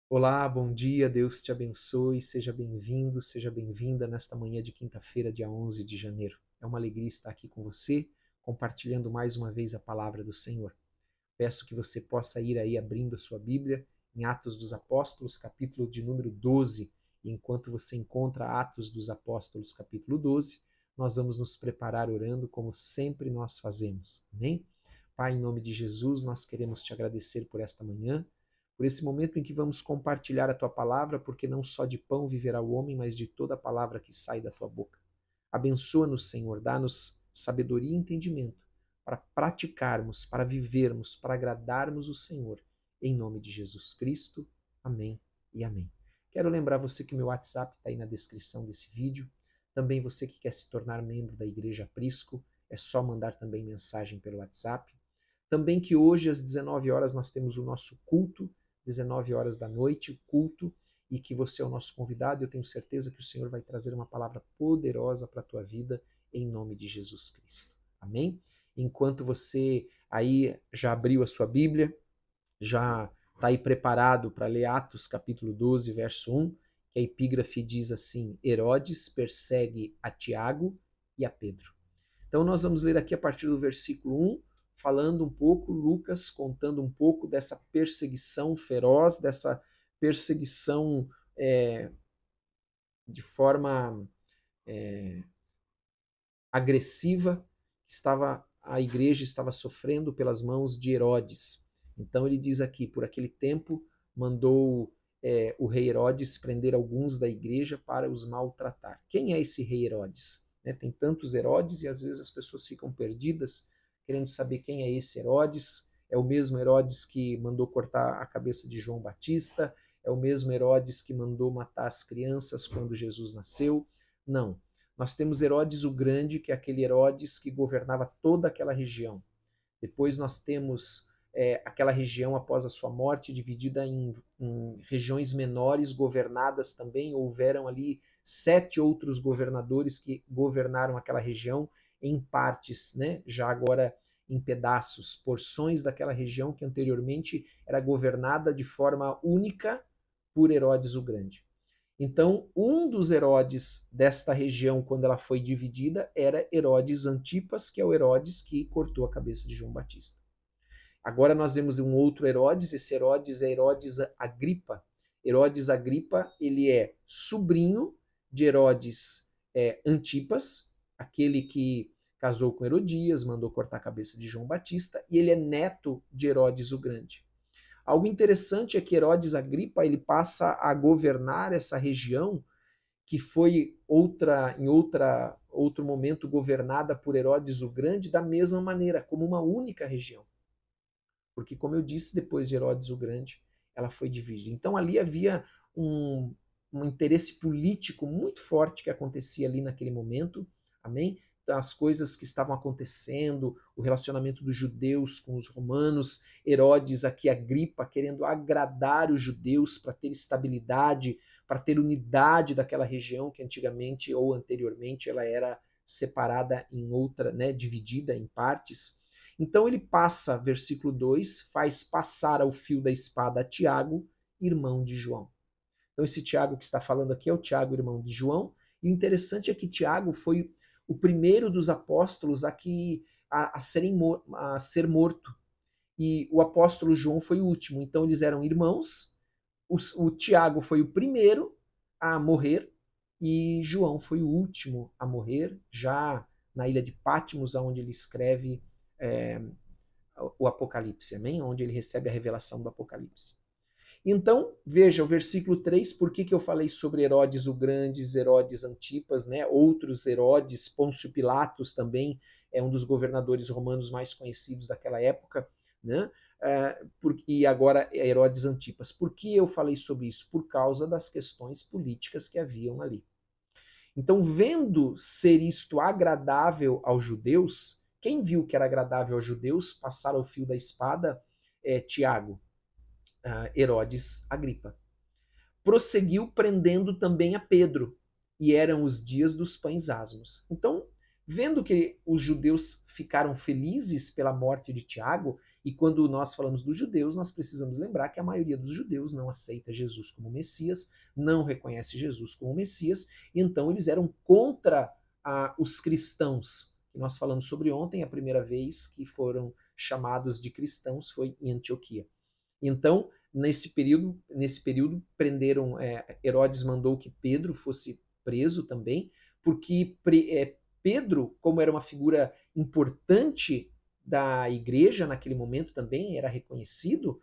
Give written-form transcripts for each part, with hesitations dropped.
Olá, bom dia, Deus te abençoe, seja bem-vindo, seja bem-vinda nesta manhã de quinta-feira, dia 11 de janeiro. É uma alegria estar aqui com você, compartilhando mais uma vez a palavra do Senhor. Peço que você possa ir aí abrindo a sua Bíblia em Atos dos Apóstolos, capítulo de número 12. E enquanto você encontra Atos dos Apóstolos, capítulo 12, nós vamos nos preparar orando como sempre nós fazemos. Amém? Pai, em nome de Jesus, nós queremos te agradecer por esta manhã, por esse momento em que vamos compartilhar a tua palavra, porque não só de pão viverá o homem, mas de toda a palavra que sai da tua boca. Abençoa-nos, Senhor, dá-nos sabedoria e entendimento para praticarmos, para vivermos, para agradarmos o Senhor. Em nome de Jesus Cristo. Amém e amém. Quero lembrar você que o meu WhatsApp está aí na descrição desse vídeo. Também você que quer se tornar membro da Igreja Aprisco, é só mandar também mensagem pelo WhatsApp. Também que hoje às 19 horas nós temos o nosso culto, 19 horas da noite, o culto, e que você é o nosso convidado. Eu tenho certeza que o Senhor vai trazer uma palavra poderosa para a tua vida, em nome de Jesus Cristo. Amém? Enquanto você aí já abriu a sua Bíblia, já está aí preparado para ler Atos capítulo 12, verso 1, que a epígrafe diz assim: Herodes persegue a Tiago e a Pedro. Então nós vamos ler aqui a partir do versículo 1, falando um pouco, Lucas contando um pouco dessa perseguição feroz, dessa perseguição de forma agressiva que a igreja estava sofrendo pelas mãos de Herodes. Então ele diz aqui, por aquele tempo mandou o rei Herodes prender alguns da igreja para os maltratar. Quem é esse rei Herodes? Tem tantos Herodes e às vezes as pessoas ficam perdidas, querendo saber quem é esse Herodes. É o mesmo Herodes que mandou cortar a cabeça de João Batista? É o mesmo Herodes que mandou matar as crianças quando Jesus nasceu? Não. Nós temos Herodes o Grande, que é aquele Herodes que governava toda aquela região. Depois nós temos aquela região após a sua morte, dividida em regiões menores, governadas também. Houveram ali 7 outros governadores que governaram aquela região em partes, né? Já agora em pedaços, porções daquela região que anteriormente era governada de forma única por Herodes o Grande. Então, um dos Herodes desta região, quando ela foi dividida, era Herodes Antipas, que é o Herodes que cortou a cabeça de João Batista. Agora nós vemos um outro Herodes, esse Herodes é Herodes Agripa. Herodes Agripa, ele é sobrinho de Herodes Antipas, aquele que casou com Herodias, mandou cortar a cabeça de João Batista, e ele é neto de Herodes o Grande. Algo interessante é que Herodes Agripa ele passa a governar essa região que foi outro momento governada por Herodes o Grande da mesma maneira, como uma única região. Porque, como eu disse, depois de Herodes o Grande, ela foi dividida. Então ali havia um interesse político muito forte que acontecia ali naquele momento, amém? As coisas que estavam acontecendo, o relacionamento dos judeus com os romanos, Herodes aqui Agripa querendo agradar os judeus para ter estabilidade, para ter unidade daquela região que antigamente ou anteriormente ela era separada em outra, né, dividida em partes. Então ele passa, versículo 2, faz passar ao fio da espada a Tiago, irmão de João. Então esse Tiago que está falando aqui é o Tiago, irmão de João, e o interessante é que Tiago foi o primeiro dos apóstolos a ser morto, e o apóstolo João foi o último. Então eles eram irmãos, o Tiago foi o primeiro a morrer, e João foi o último a morrer, já na ilha de Patmos, onde ele escreve o Apocalipse, amém? Onde ele recebe a revelação do Apocalipse. Então, veja o versículo 3, por que eu falei sobre Herodes o Grande, Herodes Antipas, né? Outros Herodes, Pôncio Pilatos também é um dos governadores romanos mais conhecidos daquela época, né? E agora Herodes Antipas. Por que eu falei sobre isso? Por causa das questões políticas que haviam ali. Então, vendo ser isto agradável aos judeus, quem viu que era agradável aos judeus passar ao fio da espada? Tiago, Herodes Agripa. Prosseguiu prendendo também a Pedro, e eram os dias dos pães asmos. Então, vendo que os judeus ficaram felizes pela morte de Tiago, e quando nós falamos dos judeus, nós precisamos lembrar que a maioria dos judeus não aceita Jesus como Messias, não reconhece Jesus como Messias, então eles eram contra os cristãos, que nós falamos sobre ontem, a primeira vez que foram chamados de cristãos foi em Antioquia. Então, nesse período prenderam, Herodes mandou que Pedro fosse preso também, porque Pedro, como era uma figura importante da igreja naquele momento também, era reconhecido,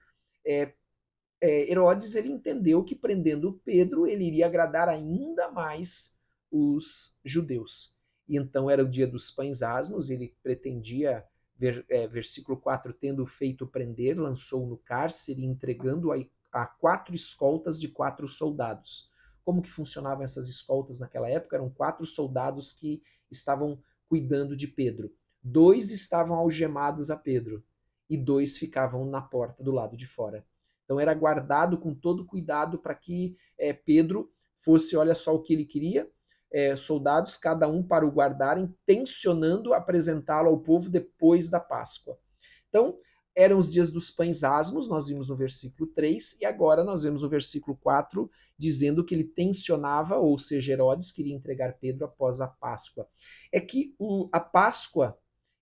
Herodes ele entendeu que prendendo Pedro ele iria agradar ainda mais os judeus. E então era o dia dos pães asmos, ele pretendia, versículo 4, tendo feito prender, lançou no cárcere, entregando a 4 escoltas de 4 soldados. Como que funcionavam essas escoltas naquela época? Eram 4 soldados que estavam cuidando de Pedro. 2 estavam algemados a Pedro e 2 ficavam na porta do lado de fora. Então era guardado com todo cuidado para que Pedro fosse, olha só o que ele queria, soldados, cada um para o guardarem, tensionando apresentá-lo ao povo depois da Páscoa. Então, eram os dias dos pães asmos, nós vimos no versículo 3, e agora nós vemos no versículo 4, dizendo que ele tensionava, ou seja, Herodes queria entregar Pedro após a Páscoa. É que a Páscoa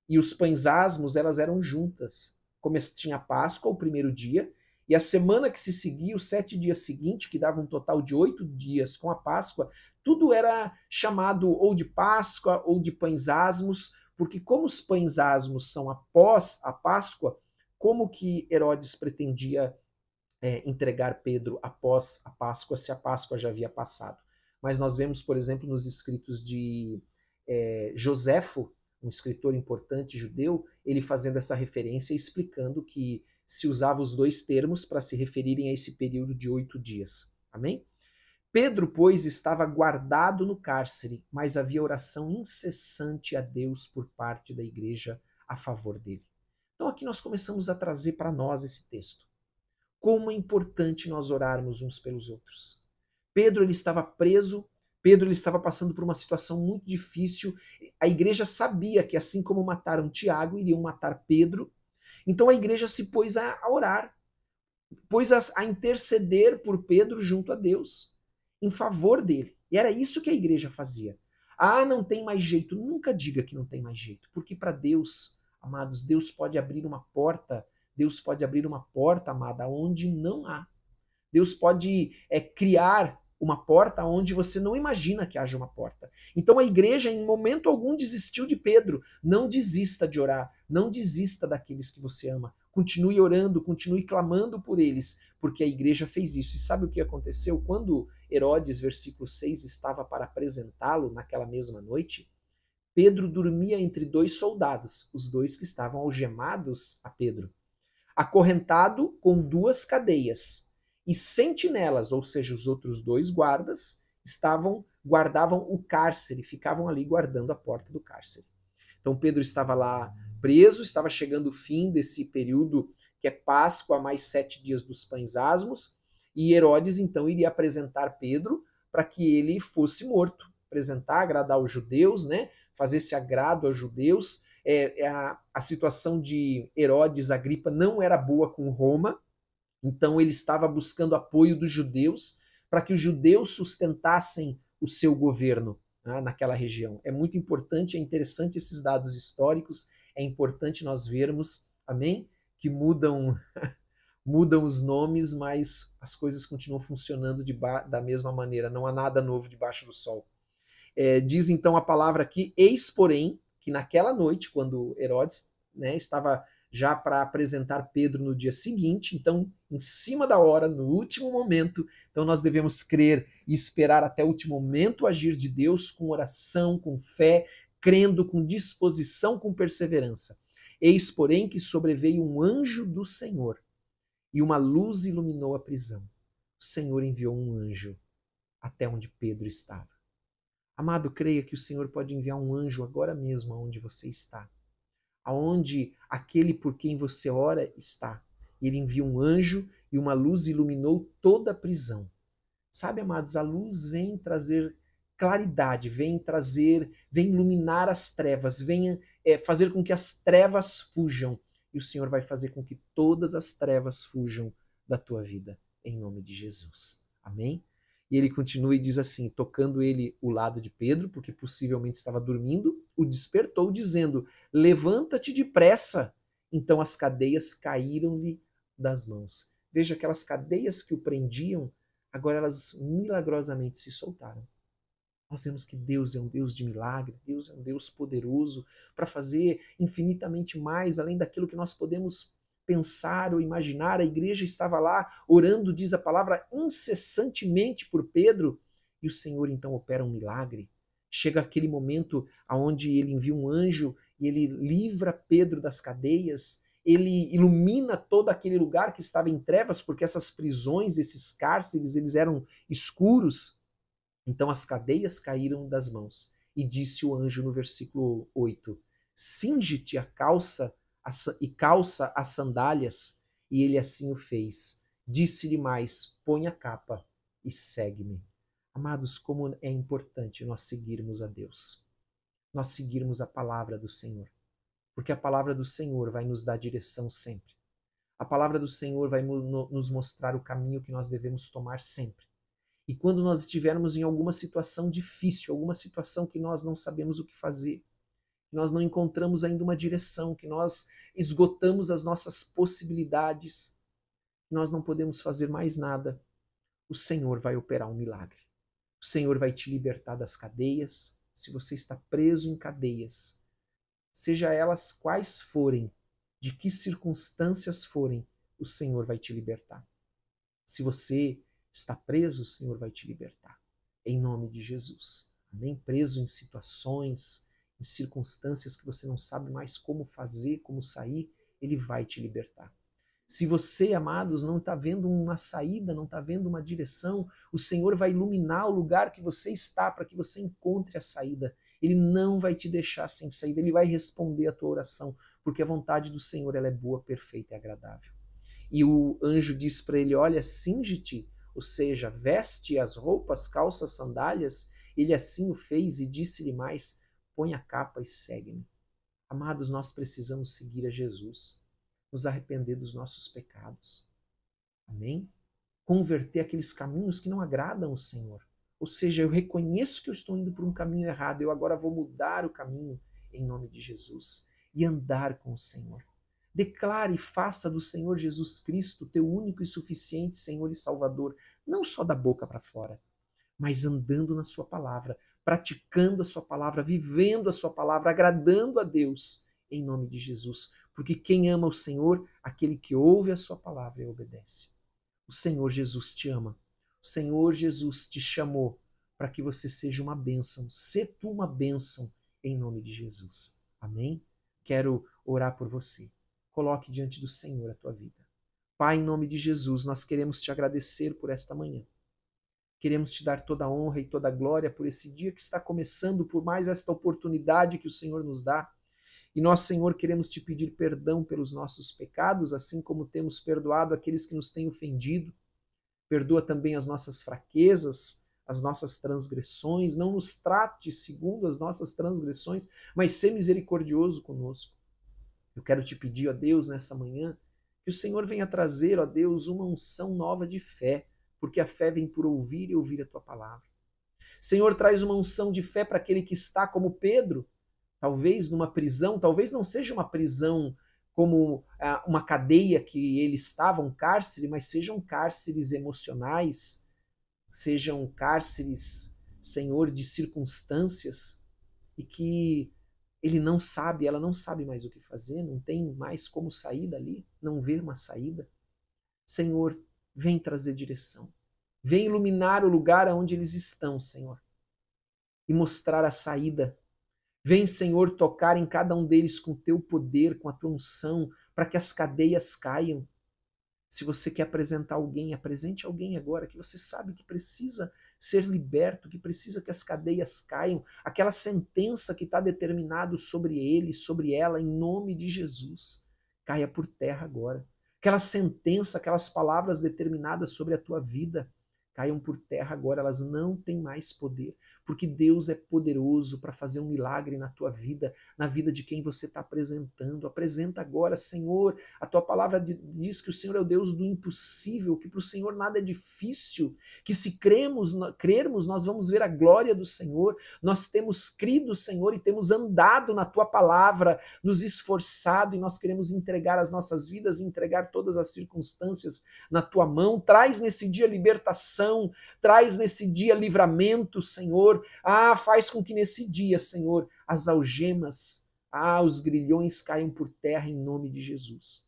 e os pães asmos, elas eram juntas. Como tinha a Páscoa, o primeiro dia, e a semana que se seguia, os 7 dias seguintes, que dava um total de 8 dias com a Páscoa, tudo era chamado ou de Páscoa ou de pães asmos, porque como os pães asmos são após a Páscoa, como que Herodes pretendia entregar Pedro após a Páscoa, se a Páscoa já havia passado? Mas nós vemos, por exemplo, nos escritos de Joséfo, um escritor importante judeu, ele fazendo essa referência e explicando que se usava os 2 termos para se referirem a esse período de 8 dias. Amém? Pedro, pois, estava guardado no cárcere, mas havia oração incessante a Deus por parte da igreja a favor dele. Então aqui nós começamos a trazer para nós esse texto. Como é importante nós orarmos uns pelos outros. Pedro ele estava preso, Pedro ele estava passando por uma situação muito difícil. A igreja sabia que assim como mataram Tiago, iriam matar Pedro. Então a igreja se pôs a orar, pôs a interceder por Pedro junto a Deus, em favor dele. E era isso que a igreja fazia. Ah, não tem mais jeito. Nunca diga que não tem mais jeito, porque para Deus, amados, Deus pode abrir uma porta, amada, onde não há. Deus pode criar uma porta onde você não imagina que haja uma porta. Então a igreja, em momento algum, desistiu de Pedro. Não desista de orar, não desista daqueles que você ama. Continue orando, continue clamando por eles, porque a igreja fez isso. E sabe o que aconteceu? Quando Herodes, versículo 6, estava para apresentá-lo naquela mesma noite, Pedro dormia entre 2 soldados, os 2 que estavam algemados a Pedro, acorrentado com 2 cadeias. E sentinelas, ou seja, os outros 2 guardas, guardavam o cárcere, ficavam ali guardando a porta do cárcere. Então Pedro estava lá preso, estava chegando o fim desse período que é Páscoa, mais 7 dias dos pães asmos, e Herodes então iria apresentar Pedro para que ele fosse morto, agradar os judeus, né? Fazer esse agrado aos judeus. A situação de Herodes Agripa não era boa com Roma, então ele estava buscando apoio dos judeus para que os judeus sustentassem o seu governo, né, naquela região. É muito importante, é interessante esses dados históricos, é importante nós vermos, amém, que mudam os nomes, mas as coisas continuam funcionando da mesma maneira, não há nada novo debaixo do sol. Diz então a palavra aqui, eis porém, que naquela noite, quando Herodes, né, estava já para apresentar Pedro no dia seguinte, então em cima da hora, no último momento, então nós devemos crer e esperar até o último momento o agir de Deus com oração, com fé, crendo, com disposição, com perseverança. Eis porém que sobreveio um anjo do Senhor e uma luz iluminou a prisão. O Senhor enviou um anjo até onde Pedro estava. Amado, creia que o Senhor pode enviar um anjo agora mesmo aonde você está. Aonde aquele por quem você ora está. Ele envia um anjo e uma luz iluminou toda a prisão. Sabe, amados, a luz vem trazer claridade, vem trazer, vem iluminar as trevas, venha fazer com que as trevas fujam. E o Senhor vai fazer com que todas as trevas fujam da tua vida, em nome de Jesus. Amém? E ele continua e diz assim, tocando ele o lado de Pedro, porque possivelmente estava dormindo, o despertou, dizendo, levanta-te depressa. Então as cadeias caíram-lhe das mãos. Veja, aquelas cadeias que o prendiam, agora elas milagrosamente se soltaram. Nós vemos que Deus é um Deus de milagre, Deus é um Deus poderoso para fazer infinitamente mais, além daquilo que nós podemos pensar ou imaginar. A igreja estava lá orando, diz a palavra, incessantemente por Pedro, e o Senhor então opera um milagre. Chega aquele momento onde ele envia um anjo e ele livra Pedro das cadeias, ele ilumina todo aquele lugar que estava em trevas, porque essas prisões, esses cárceres, eles eram escuros. Então as cadeias caíram das mãos. E disse o anjo no versículo 8, cinge-te a calça e calça as sandálias. E ele assim o fez. Disse-lhe mais, põe a capa e segue-me. Amados, como é importante nós seguirmos a Deus. Nós seguirmos a palavra do Senhor. Porque a palavra do Senhor vai nos dar direção sempre. A palavra do Senhor vai nos mostrar o caminho que nós devemos tomar sempre. E quando nós estivermos em alguma situação difícil, alguma situação que nós não sabemos o que fazer, que nós não encontramos ainda uma direção, que nós esgotamos as nossas possibilidades, que nós não podemos fazer mais nada, o Senhor vai operar um milagre. O Senhor vai te libertar das cadeias. Se você está preso em cadeias, seja elas quais forem, de que circunstâncias forem, o Senhor vai te libertar. Se você está preso, o Senhor vai te libertar. Em nome de Jesus. Amém? Preso em situações, em circunstâncias que você não sabe mais como fazer, como sair, Ele vai te libertar. Se você, amados, não está vendo uma saída, não está vendo uma direção, o Senhor vai iluminar o lugar que você está para que você encontre a saída. Ele não vai te deixar sem saída, Ele vai responder a tua oração, porque a vontade do Senhor ela é boa, perfeita e agradável. E o anjo diz para ele, olha, cinge-te, ou seja, veste as roupas, calça, sandálias. Ele assim o fez e disse-lhe mais, põe a capa e segue-me. Amados, nós precisamos seguir a Jesus, nos arrepender dos nossos pecados. Amém? Converter aqueles caminhos que não agradam ao Senhor. Ou seja, eu reconheço que eu estou indo por um caminho errado, eu agora vou mudar o caminho em nome de Jesus e andar com o Senhor. Declare e faça do Senhor Jesus Cristo teu único e suficiente Senhor e Salvador, não só da boca para fora, mas andando na sua palavra, praticando a sua palavra, vivendo a sua palavra, agradando a Deus, em nome de Jesus. Porque quem ama o Senhor, aquele que ouve a sua palavra e obedece. O Senhor Jesus te ama. O Senhor Jesus te chamou para que você seja uma bênção. Sê tu uma bênção em nome de Jesus. Amém? Quero orar por você. Coloque diante do Senhor a tua vida. Pai, em nome de Jesus, nós queremos te agradecer por esta manhã. Queremos te dar toda a honra e toda a glória por esse dia que está começando, por mais esta oportunidade que o Senhor nos dá. E nós, Senhor, queremos te pedir perdão pelos nossos pecados, assim como temos perdoado aqueles que nos têm ofendido. Perdoa também as nossas fraquezas, as nossas transgressões. Não nos trate segundo as nossas transgressões, mas sê misericordioso conosco. Eu quero te pedir, ó Deus, nessa manhã, que o Senhor venha trazer, ó Deus, uma unção nova de fé, porque a fé vem por ouvir e ouvir a tua palavra. Senhor, traz uma unção de fé para aquele que está como Pedro, talvez numa prisão, talvez não seja uma prisão como uma cadeia que ele estava, um cárcere, mas sejam cárceres emocionais, sejam cárceres, Senhor, de circunstâncias, e que ele não sabe, ela não sabe mais o que fazer, não tem mais como sair dali, não vê uma saída. Senhor, vem trazer direção. Vem iluminar o lugar onde eles estão, Senhor, e mostrar a saída. Vem, Senhor, tocar em cada um deles com o teu poder, com a tua unção, para que as cadeias caiam. Se você quer apresentar alguém, apresente alguém agora que você sabe que precisa ser liberto, que precisa que as cadeias caiam, aquela sentença que está determinado sobre ele, sobre ela, em nome de Jesus, caia por terra agora. Aquela sentença, aquelas palavras determinadas sobre a tua vida, caiam por terra agora, elas não têm mais poder, porque Deus é poderoso para fazer um milagre na tua vida, na vida de quem você está apresentando. Apresenta agora, Senhor, a tua palavra diz que o Senhor é o Deus do impossível, que para o Senhor nada é difícil, que se crermos, nós vamos ver a glória do Senhor. Nós temos crido, Senhor, e temos andado na tua palavra, nos esforçado, e nós queremos entregar as nossas vidas, entregar todas as circunstâncias na tua mão. Traz nesse dia libertação, traz nesse dia livramento, Senhor. Faz com que nesse dia, Senhor, as algemas, os grilhões caiam por terra em nome de Jesus.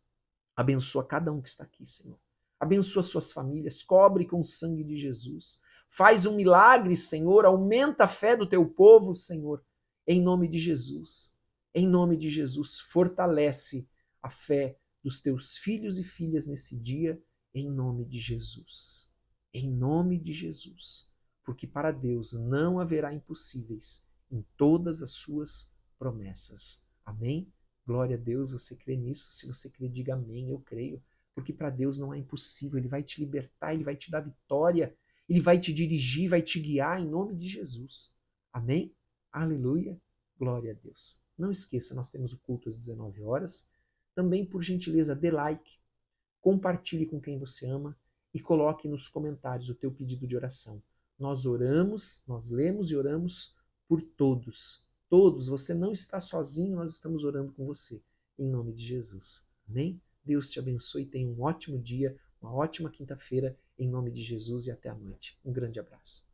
Abençoa cada um que está aqui, Senhor. Abençoa suas famílias, cobre com o sangue de Jesus. Faz um milagre, Senhor, aumenta a fé do teu povo, Senhor, em nome de Jesus. Em nome de Jesus, fortalece a fé dos teus filhos e filhas nesse dia, em nome de Jesus. Em nome de Jesus. Porque para Deus não haverá impossíveis em todas as suas promessas. Amém? Glória a Deus, você crê nisso? Se você crê, diga amém, eu creio. Porque para Deus não é impossível, Ele vai te libertar, Ele vai te dar vitória, Ele vai te dirigir, vai te guiar em nome de Jesus. Amém? Aleluia. Glória a Deus. Não esqueça, nós temos o culto às 19 horas. Também, por gentileza, dê like, compartilhe com quem você ama e coloque nos comentários o teu pedido de oração. Nós oramos, nós lemos e oramos por todos. Todos, você não está sozinho, nós estamos orando com você. Em nome de Jesus. Amém? Deus te abençoe, tenha um ótimo dia, uma ótima quinta-feira, em nome de Jesus e até a noite. Um grande abraço.